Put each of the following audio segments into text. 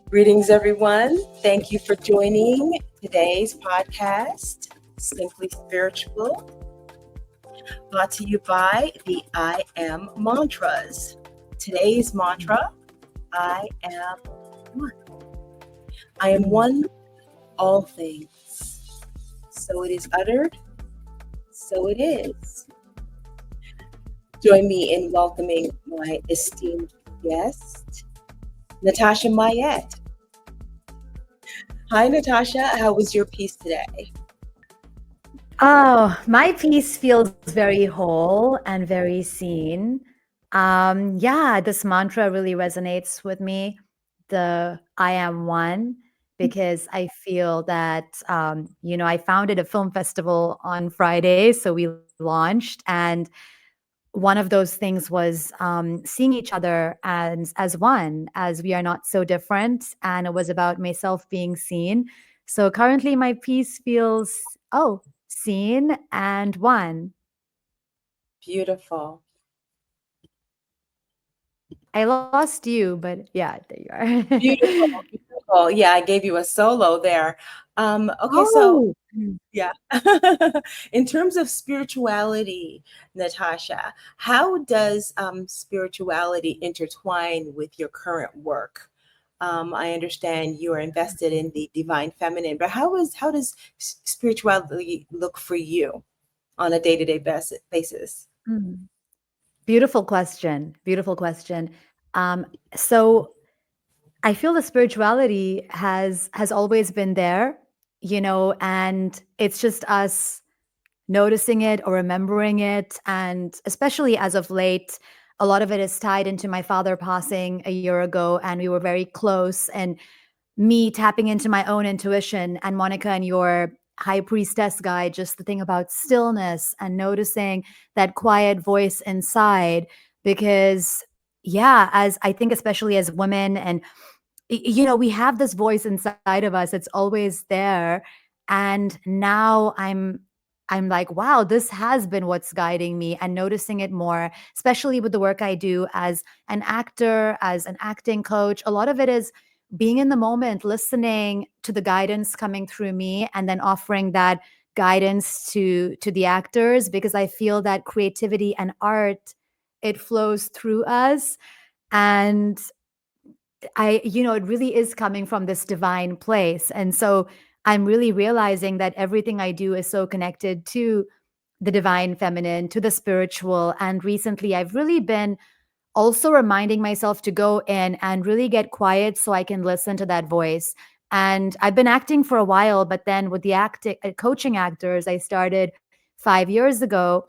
Greetings, everyone. Thank you for joining today's podcast, Simply Spiritual, brought to you by the I Am Mantras. Today's mantra, I am one. I am one with all things. So it is uttered, so it is. Join me in welcoming my esteemed guest, Natasha Mayet. Hi, Natasha. How was your piece today? Oh, my piece feels very whole and very seen. Yeah, this mantra really resonates with me, the I am one, because I feel that, I founded a film festival on Friday, so we launched, and one of those things was seeing each other as one, as we are not so different, and it was about myself being seen. So currently, my piece feels seen and one. Beautiful. I lost you, but yeah, there you are. Beautiful, beautiful. Yeah, I gave you a solo there. Okay, so Oh. yeah. In terms of spirituality, Natasha, how does spirituality intertwine with your current work? I understand you are invested in the divine feminine, but how does spirituality look for you on a day-to-day basis? Mm. Beautiful question. Beautiful question. So I feel the spirituality has always been there, and it's just us noticing it or remembering it. And especially as of late, a lot of it is tied into my father passing a year ago, and we were very close. And me tapping into my own intuition, and Monica and your high priestess guide, just the thing about stillness and noticing that quiet voice inside. Because, yeah, as I think, especially as women, and we have this voice inside of us, it's always there. And now I'm like, wow, this has been what's guiding me, and noticing it more, especially with the work I do as an actor, as an acting coach. A lot of it is being in the moment, listening to the guidance coming through me, and then offering that guidance to the actors, because I feel that creativity and art, it flows through us. And it really is coming from this divine place. And so I'm really realizing that everything I do is so connected to the divine feminine, to the spiritual. And recently, I've really been also reminding myself to go in and really get quiet so I can listen to that voice. And I've been acting for a while, but then with the coaching actors, I started 5 years ago.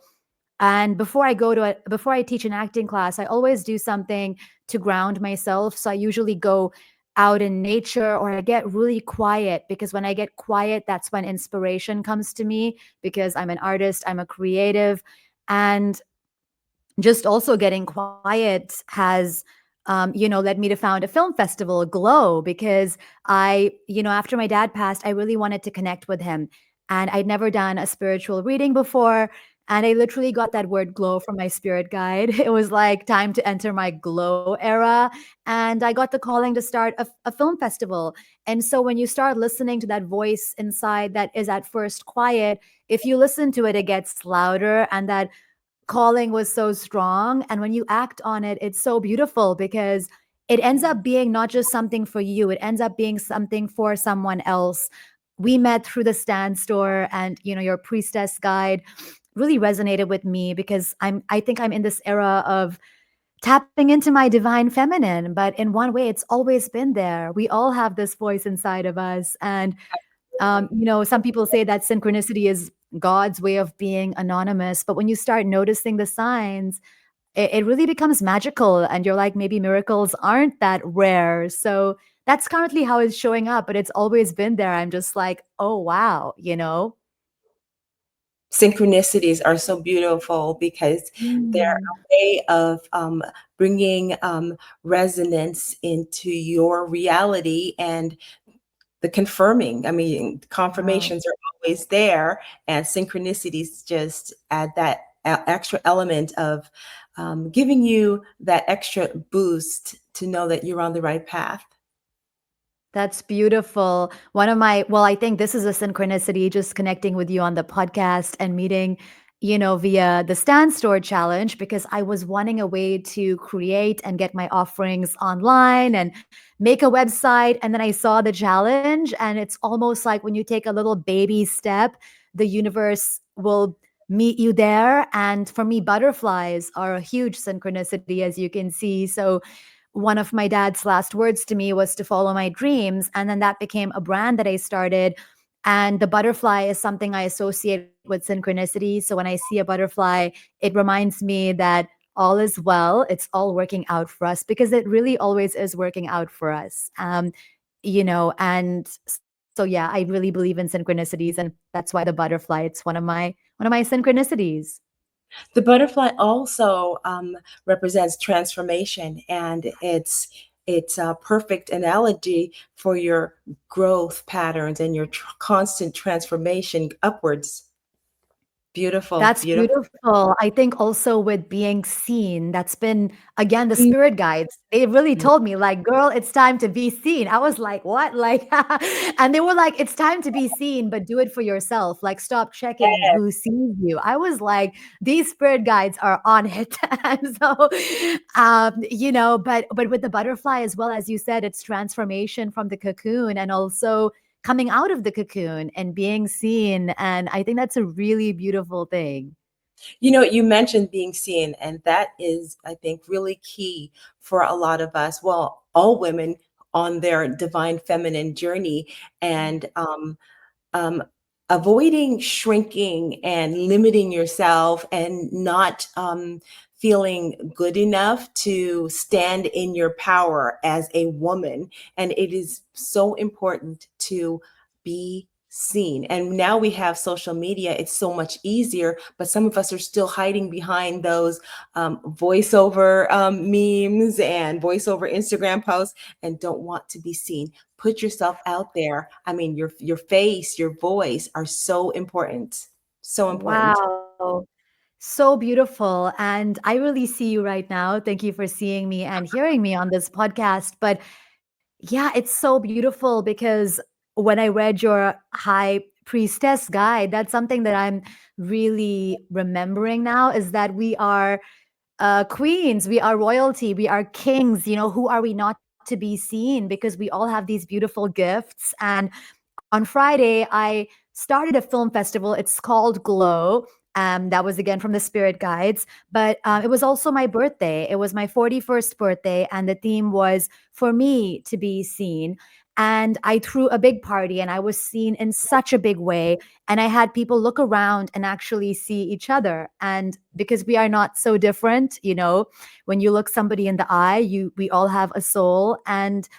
And before I teach an acting class, I always do something to ground myself. So I usually go out in nature, or I get really quiet, because when I get quiet, that's when inspiration comes to me, because I'm an artist, I'm a creative. And just also getting quiet has led me to found a film festival, Glow, because after my dad passed, I really wanted to connect with him, and I'd never done a spiritual reading before. And I literally got that word glow from my spirit guide. It was like time to enter my glow era. And I got the calling to start a film festival. And so when you start listening to that voice inside that is at first quiet, if you listen to it, it gets louder. And that calling was so strong. And when you act on it, it's so beautiful, because it ends up being not just something for you, it ends up being something for someone else. We met through the stand store, and your priestess guide really resonated with me, because I think I'm in this era of tapping into my divine feminine, but in one way it's always been there. We all have this voice inside of us. And some people say that synchronicity is God's way of being anonymous. But when you start noticing the signs, it really becomes magical. And you're like, maybe miracles aren't that rare. So that's currently how it's showing up, but it's always been there. I'm just like, oh, wow. Synchronicities are so beautiful because they're Mm. a way of bringing resonance into your reality and the confirming. I mean, Wow. confirmations are always there, and synchronicities just add that extra element of giving you that extra boost to know that you're on the right path. That's beautiful. One of my, well, I think this is a synchronicity, just connecting with you on the podcast and meeting, via the Stand Store challenge, because I was wanting a way to create and get my offerings online and make a website. And then I saw the challenge, and it's almost like when you take a little baby step, the universe will meet you there. And for me, butterflies are a huge synchronicity, as you can see. So, one of my dad's last words to me was to follow my dreams. And then that became a brand that I started. And the butterfly is something I associate with synchronicity. So when I see a butterfly, it reminds me that all is well. It's all working out for us, because it really always is working out for us. And so yeah, I really believe in synchronicities, and that's why the butterfly, it's one of my synchronicities. The butterfly also represents transformation, and it's a perfect analogy for your growth patterns and your constant transformation upwards. Beautiful, That's beautiful. beautiful. I think also with being seen, that's been, again, the Mm, spirit guides. They really mm. told me, like, girl, it's time to be seen. I was like, what? Like, and they were like, it's time to be seen, but do it for yourself. Like, stop checking who sees you. I was like, these spirit guides are on it. And so, but with the butterfly as well, as you said, it's transformation from the cocoon, and also coming out of the cocoon and being seen. And I think that's a really beautiful thing. You mentioned being seen, and that is, I think, really key for a lot of us. Well, all women on their divine feminine journey, and um, avoiding shrinking and limiting yourself and not feeling good enough to stand in your power as a woman. And it is so important to be seen. And now we have social media, it's so much easier, but some of us are still hiding behind those voiceover memes and voiceover Instagram posts and don't want to be seen. Put yourself out there. I mean, your face, your voice are so important. So important. Wow. So beautiful. And I really see you right now. Thank you for seeing me and hearing me on this podcast. But yeah, it's so beautiful, because when I read your high priestess guide, that's something that I'm really remembering now, is that we are queens, we are royalty, we are kings. Who are we not to be seen? Because we all have these beautiful gifts. And on Friday, I started a film festival. It's called Glow. That was again from the Spirit Guides, but it was also my birthday. It was my 41st birthday, and the theme was for me to be seen. And I threw a big party, and I was seen in such a big way. And I had people look around and actually see each other. And because we are not so different, when you look somebody in the eye, we all have a soul. And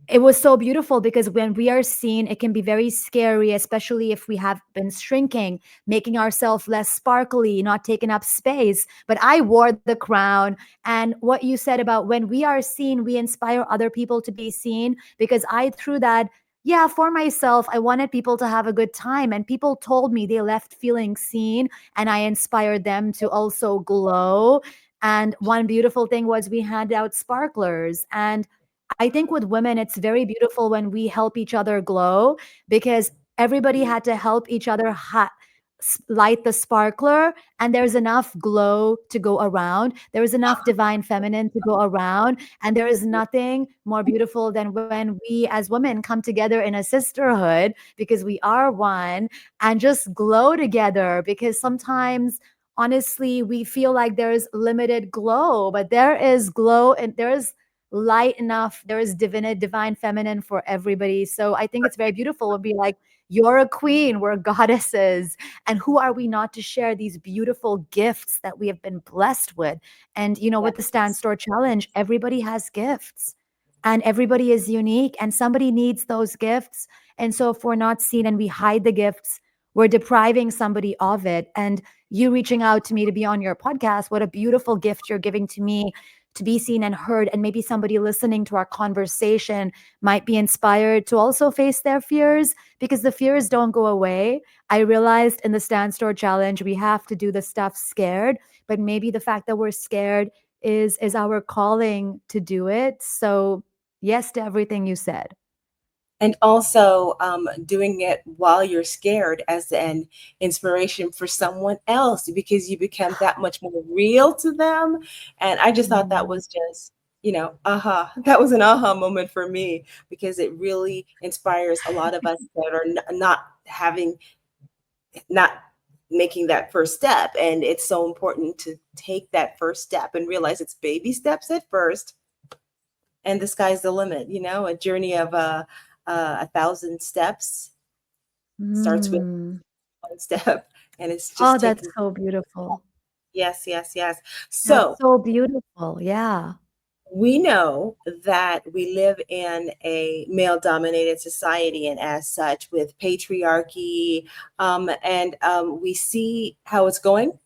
it was so beautiful, because when we are seen, it can be very scary, especially if we have been shrinking, making ourselves less sparkly, not taking up space. But I wore the crown. And what you said about when we are seen, we inspire other people to be seen, because I threw that. Yeah, for myself, I wanted people to have a good time. And people told me they left feeling seen, and I inspired them to also glow. And one beautiful thing was we handed out sparklers. And I think with women, it's very beautiful when we help each other glow, because everybody had to help each other light the sparkler, and there's enough glow to go around. There is enough divine feminine to go around. And there is nothing more beautiful than when we as women come together in a sisterhood, because we are one, and just glow together. Because sometimes, honestly, we feel like there's limited glow, but there is glow, and there's light enough. There is divine feminine for everybody. So I think it's very beautiful. We'll be like, you're a queen, we're goddesses. And who are we not to share these beautiful gifts that we have been blessed with? And, with the Stand Yes. Store Challenge, everybody has gifts, and everybody is unique, and somebody needs those gifts. And so if we're not seen and we hide the gifts, we're depriving somebody of it. And you reaching out to me to be on your podcast, what a beautiful gift you're giving to me, to be seen and heard. And maybe somebody listening to our conversation might be inspired to also face their fears, because the fears don't go away. I realized in the Stand Store Challenge, we have to do the stuff scared, but maybe the fact that we're scared is our calling to do it. So yes to everything you said. And also doing it while you're scared as an inspiration for someone else because you become that much more real to them. And I just thought that Mm. was just, aha, that was an aha moment for me because it really inspires a lot of us that are not having, not making that first step. And it's so important to take that first step and realize it's baby steps at first, and the sky's the limit. A journey of 1,000 steps starts with Mm. one step, and it's Oh, just that's taking. so beautiful. Yes, yes, yes. That's So so beautiful. Yeah. we know that we live in a male dominated society, and as such with patriarchy, and we see how it's going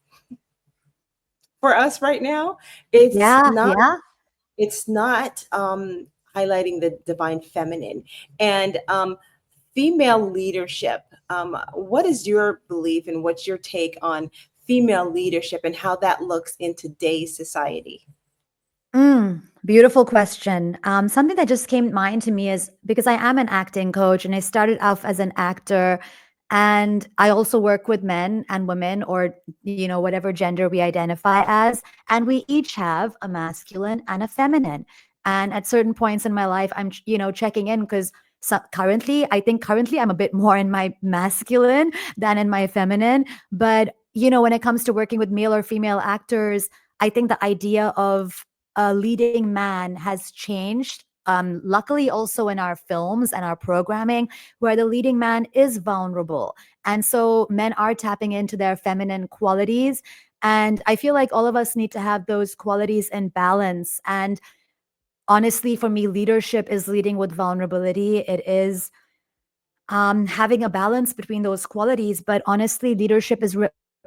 for us right now. it's Yeah, not yeah. it's not highlighting the divine feminine and female leadership. What is your belief and what's your take on female leadership and how that looks in today's society? Beautiful question. Something that just came to mind to me is because I am an acting coach and I started off as an actor, and I also work with men and women, or whatever gender we identify as, and we each have a masculine and a feminine. And at certain points in my life, I'm checking in because currently I'm a bit more in my masculine than in my feminine. But when it comes to working with male or female actors, I think the idea of a leading man has changed. Luckily, also in our films and our programming, where the leading man is vulnerable. And so men are tapping into their feminine qualities. And I feel like all of us need to have those qualities in balance. And honestly, for me, leadership is leading with vulnerability. It is having a balance between those qualities. But honestly, leadership is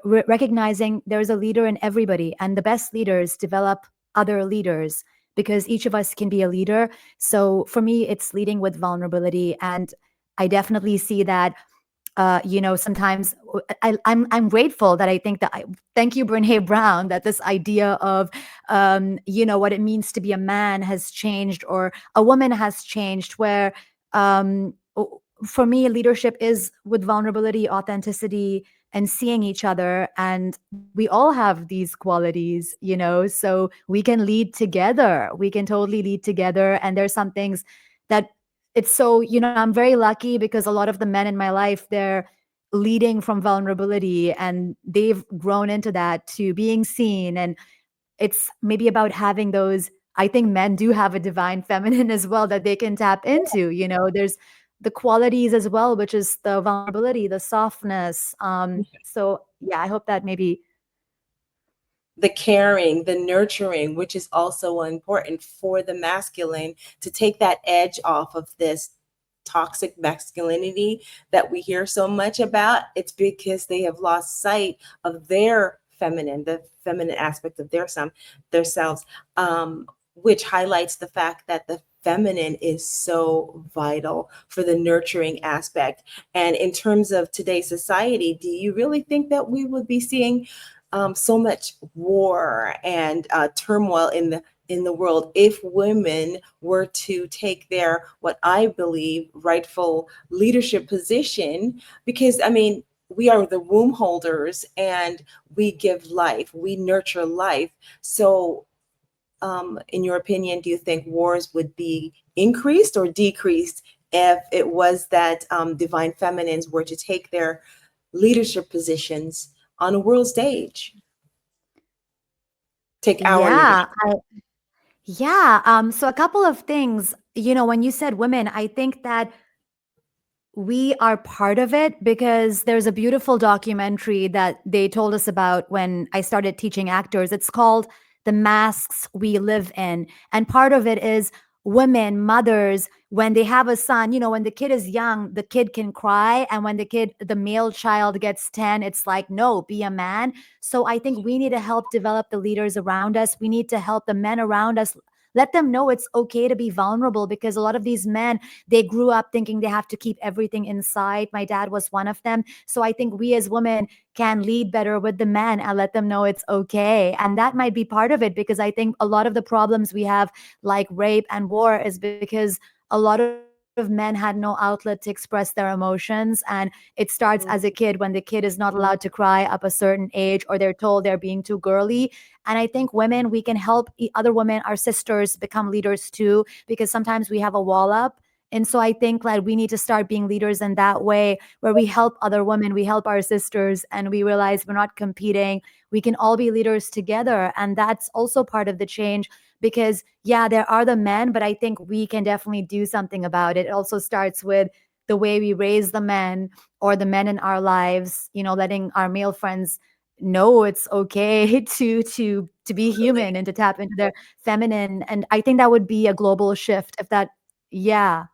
recognizing there's a leader in everybody, and the best leaders develop other leaders because each of us can be a leader. So for me, it's leading with vulnerability. And I definitely see that sometimes I'm grateful that I think that thank you, Brene Brown, that this idea of, what it means to be a man has changed, or a woman has changed, where for me, leadership is with vulnerability, authenticity, and seeing each other. And we all have these qualities, so we can lead together. We can totally lead together. And there's some things that it's so, I'm very lucky because a lot of the men in my life, they're leading from vulnerability and they've grown into that to being seen. And it's maybe about having those. I think men do have a divine feminine as well that they can tap into. There's the qualities as well, which is the vulnerability, the softness. So yeah, I hope that maybe. The caring, the nurturing, which is also important for the masculine to take that edge off of this toxic masculinity that we hear so much about. It's because they have lost sight of their feminine, the feminine aspect of their selves, which highlights the fact that the feminine is so vital for the nurturing aspect. And in terms of today's society, do you really think that we would be seeing so much war and turmoil in the world if women were to take their, what I believe, rightful leadership position? Because I mean, we are the womb holders and we give life, we nurture life. So in your opinion, do you think wars would be increased or decreased if it was that divine feminines were to take their leadership positions on a world stage? Take our Yeah, leadership. yeah. So a couple of things. When you said women, I think that we are part of it because there's a beautiful documentary that they told us about when I started teaching actors. It's called The Masks We Live In. And part of it is women, mothers, when they have a son, when the kid is young, the kid can cry. And when the male child gets 10, it's like, no, be a man. So I think we need to help develop the leaders around us. We need to help the men around us. Let them know it's okay to be vulnerable because a lot of these men, they grew up thinking they have to keep everything inside. My dad was one of them. So I think we as women can lead better with the men and let them know it's okay. And that might be part of it because I think a lot of the problems we have, like rape and war, is because a lot of of men had no outlet to express their emotions. And it starts as a kid when the kid is not allowed to cry up a certain age, or they're told they're being too girly. And I think women, we can help other women, our sisters, become leaders too, because sometimes we have a wall up. And so I think that we need to start being leaders in that way, where we help other women, we help our sisters, and we realize we're not competing. We can all be leaders together. And that's also part of the change, because yeah, there are the men, but I think we can definitely do something about it. It also starts with the way we raise the men, or the men in our lives, letting our male friends know it's okay to be Absolutely. human and to tap into their feminine. And I think that would be a global shift if that, yeah.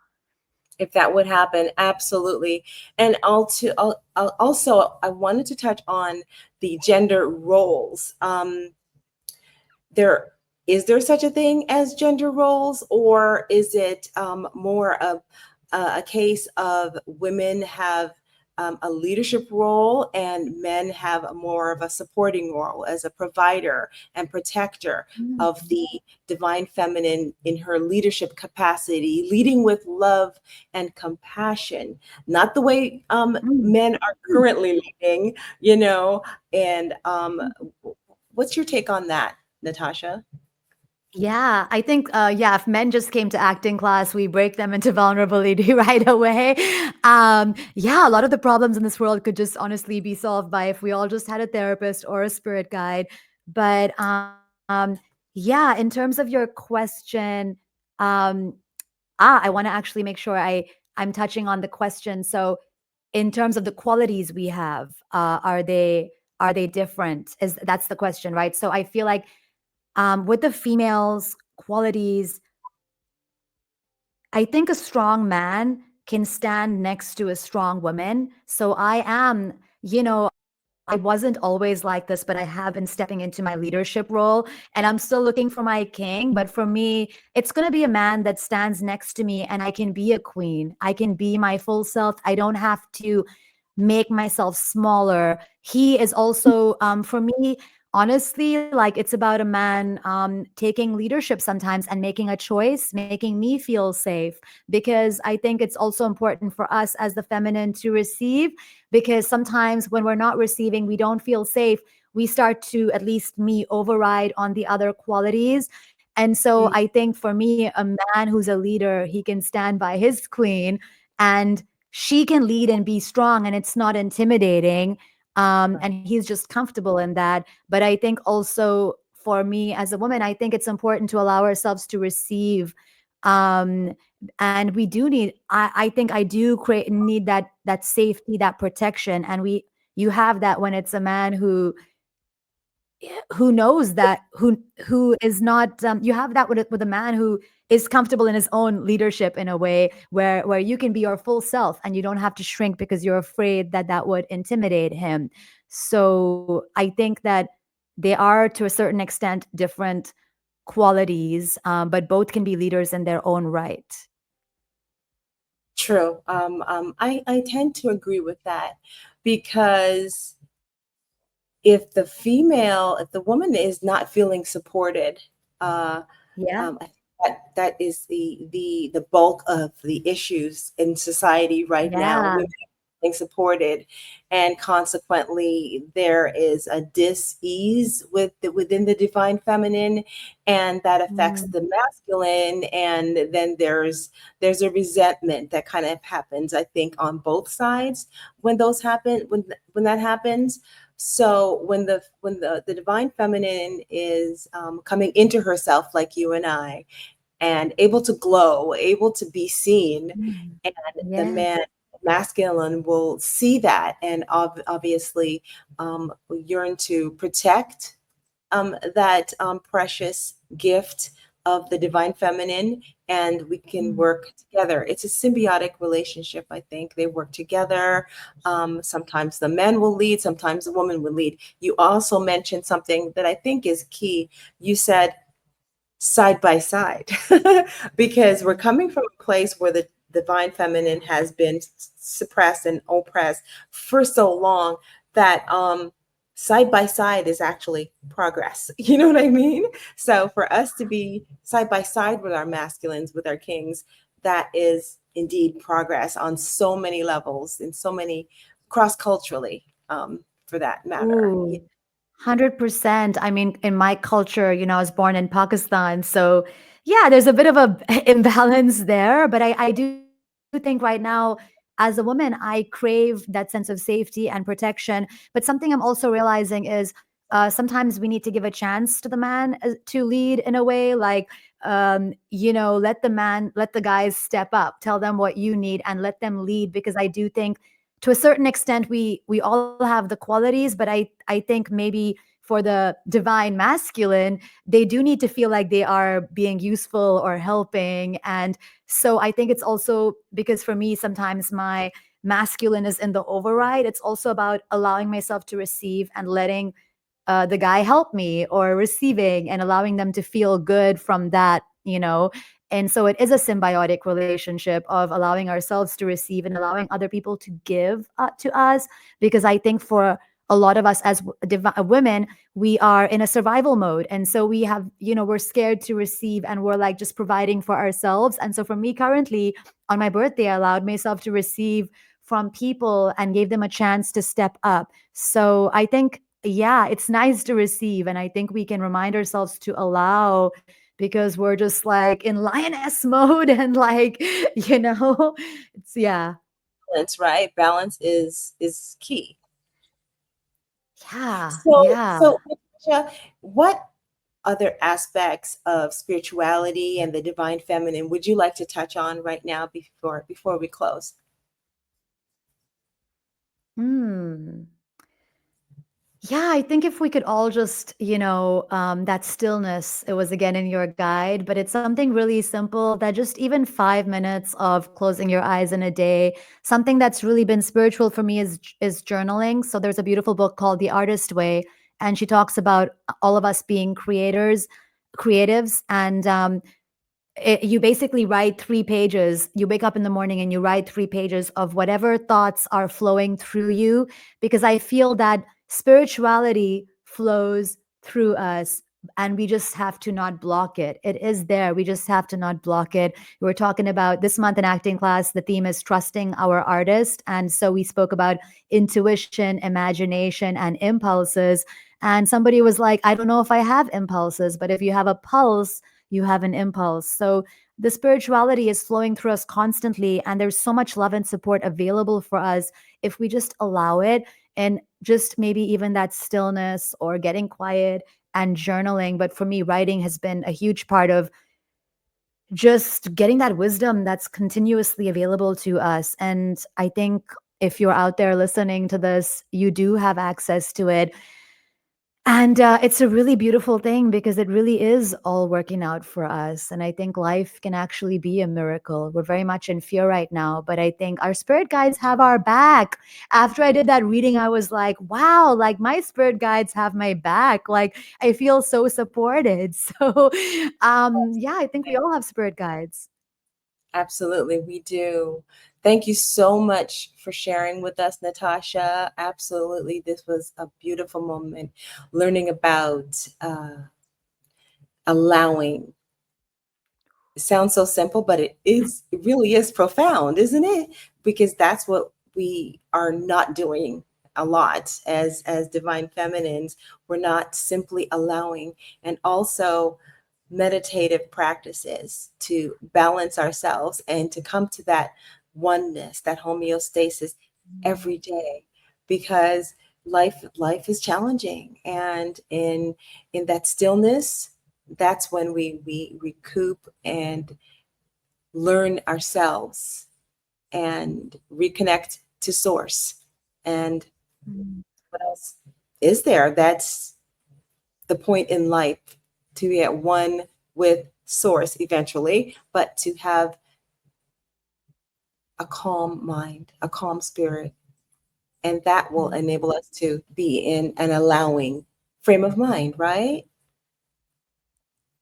If that would happen, absolutely. And also, I wanted to touch on the gender roles. There is there such a thing as gender roles, or is it more of a case of women have a leadership role and men have more of a supporting role as a provider and protector Mm, of the divine feminine in her leadership capacity, leading with love and compassion, not the way mm, men are mm, currently leading, you know. And mm. what's your take on that, Natasha? Yeah, I think, yeah, if men just came to acting class, we break them into vulnerability right away. Yeah, a lot of the problems in this world could just honestly be solved by if we all just had a therapist or a spirit guide. But yeah, in terms of your question, um, I want to actually make sure I'm touching on the question. So, in terms of the qualities we have, are they different? Is That's the question, right? So I feel like with the females' qualities, I think a strong man can stand next to a strong woman. So I am, I wasn't always like this, but I have been stepping into my leadership role, and I'm still looking for my king. But for me, it's going to be a man that stands next to me, and I can be a queen. I can be my full self. I don't have to make myself smaller. He is also, for me, honestly, like it's about a man taking leadership sometimes and making a choice, making me feel safe. Because I think it's also important for us as the feminine to receive, because sometimes when we're not receiving, we don't feel safe. We start to, at least me, override on the other qualities. And so Mm. I think for me, a man who's a leader, he can stand by his queen, and she can lead and be strong, and it's not intimidating. And he's just comfortable in that. But I think also for me as a woman, I think it's important to allow ourselves to receive. Um, and we do need, I think I do create need that safety, that protection. And you have that when it's a man who knows that, who is not, you have that with a man who is comfortable in his own leadership, in a way where you can be your full self and you don't have to shrink because you're afraid that that would intimidate him. So I think that they are, to a certain extent, different qualities, but both can be leaders in their own right. True. I tend to agree with that because if the woman is not feeling supported, uh, Yeah. I think that is the bulk of the issues in society right now. Yeah. Women being supported, and consequently, there is a dis-ease within the divine feminine, and that affects Mm, the masculine. And then there's a resentment that kind of happens, I think, on both sides when those happen when that happens. So when the divine feminine is coming into herself, like you and I, and able to glow, able to be seen, mm. and the Yeah. masculine will see that and obviously yearn to protect that precious gift of the divine feminine, and we can Mm, work together. It's a symbiotic relationship, I think. They work together. Sometimes the men will lead, sometimes the woman will lead. You also mentioned something that I think is key. You said side by side, because we're mm, coming from a place where the divine feminine has been suppressed and oppressed for so long that side by side is actually progress. You know what I mean? So for us to be side by side with our masculines, with our kings, that is indeed progress on so many levels and so many cross culturally, for that matter. Ooh, 100%. I mean, in my culture, I was born in Pakistan. So, yeah, there's a bit of a imbalance there. But I do think right now, as a woman, I crave that sense of safety and protection. But something I'm also realizing is sometimes we need to give a chance to the man to lead in a way. Like, let the guys step up, tell them what you need, and let them lead. Because I do think to a certain extent we all have the qualities, but I think maybe for the divine masculine, they do need to feel like they are being useful or helping. And so I think it's also because for me sometimes my masculine is in the override. It's also about allowing myself to receive and letting the guy help me, or receiving and allowing them to feel good from that. And so it is a symbiotic relationship of allowing ourselves to receive and allowing other people to give to us. Because I think for a lot of us as women, we are in a survival mode. And so we're scared to receive, and we're like just providing for ourselves. And so for me currently, on my birthday, I allowed myself to receive from people and gave them a chance to step up. So I think, yeah, it's nice to receive. And I think we can remind ourselves to allow, because we're just like in lioness mode and like, it's, yeah. Balance, right? Balance is key. Yeah. So, Yeah. so Natasha, what other aspects of spirituality and the divine feminine would you like to touch on right now before we close? Hmm. Yeah, I think if we could all just, that stillness, it was again in your guide, but it's something really simple that just even 5 minutes of closing your eyes in a day, something that's really been spiritual for me is journaling. So there's a beautiful book called The Artist Way, and she talks about all of us being creatives, and you basically write 3 pages. You wake up in the morning and you write 3 pages of whatever thoughts are flowing through you, because I feel that spirituality flows through us, and we just have to not block it. It is there. We just have to not block it. We were talking about this month in acting class, the theme is trusting our artist. And so we spoke about intuition, imagination, and impulses. And somebody was like, I don't know if I have impulses, but if you have a pulse, you have an impulse. So the spirituality is flowing through us constantly, and there's so much love and support available for us if we just allow it. And just maybe even that stillness or getting quiet and journaling. But for me, writing has been a huge part of just getting that wisdom that's continuously available to us. And I think if you're out there listening to this, you do have access to it. And it's a really beautiful thing, because it really is all working out for us. And I think life can actually be a miracle. We're very much in fear right now, but I think our spirit guides have our back. After I did that reading, I was like, wow, like my spirit guides have my back. Like I feel so supported. So, yeah, I think we all have spirit guides. Absolutely, we do. Thank you so much for sharing with us, Natasha. Absolutely, this was a beautiful moment learning about allowing. It sounds so simple, but it really is profound, isn't it? Because that's what we are not doing a lot as divine feminines. We're not simply allowing, and also meditative practices to balance ourselves and to come to that oneness, that homeostasis every day, because life is challenging, and in that stillness, that's when we recoup and learn ourselves and reconnect to source. And Mm. what else is there? That's the point in life, to be at one with source eventually, but to have a calm mind, a calm spirit. And that will Mm. enable us to be in an allowing frame of mind, right?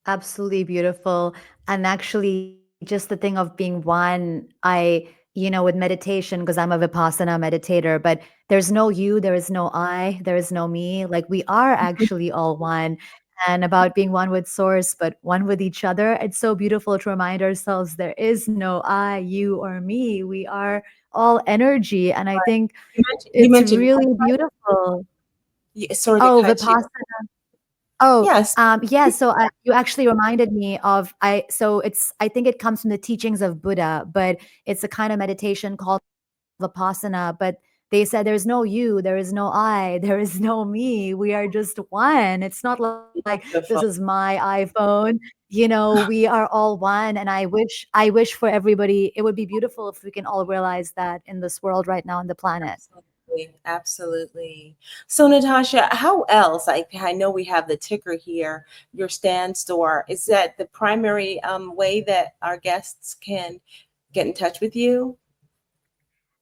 Absolutely beautiful. And actually, just the thing of being one, with meditation, because I'm a Vipassana meditator, but there's no you, there is no I, there is no me. Like we are actually all one. and about being one with source, but one with each other. It's so beautiful to remind ourselves there is no I, you, or me. We are all energy. And I think You it's mentioned really beautiful. sorry to Oh, cut you. Vipassana. Oh, Yes, yeah. So you actually reminded me of So it's I think it comes from the teachings of Buddha, but it's a kind of meditation called Vipassana. But they said there's no you, there is no I, there is no me. We are just one. It's not like this wonderful. is my iPhone. We are all one. And I wish for everybody, it would be beautiful if we can all realize that in this world right now on the planet. Absolutely, absolutely. So, Natasha, how else? I know we have the ticker here, your stand store. Is that the primary way that our guests can get in touch with you?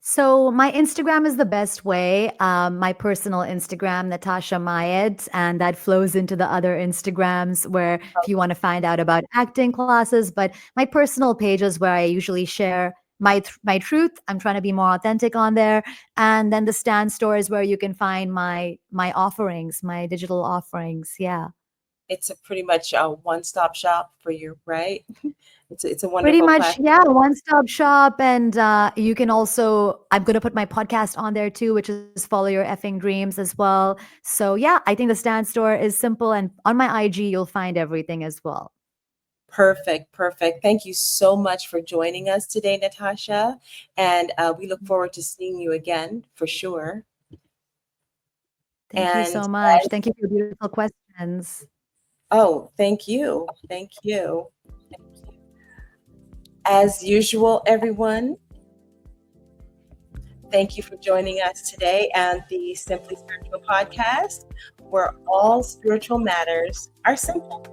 So my Instagram is the best way. My personal Instagram, Natasha Mayet, and that flows into the other Instagrams where if you want to find out about acting classes. But my personal page is where I usually share my truth. I'm trying to be more authentic on there, and then the stand store is where you can find my offerings, my digital offerings. Yeah. It's a pretty much a one-stop shop for you, right? It's a Pretty wonderful much, platform. yeah, one-stop shop, and you can also I'm gonna put my podcast on there too, which is Follow Your Effing Dreams as well. So yeah, I think the stand store is simple, and on my IG, you'll find everything as well. Perfect, perfect. Thank you so much for joining us today, Natasha. And we look forward to seeing you again for sure. Thank you And so much. Thank you for your beautiful questions. oh, thank you. Thank you. As usual, everyone, thank you for joining us today on the Simply Spiritual podcast, where all spiritual matters are simple.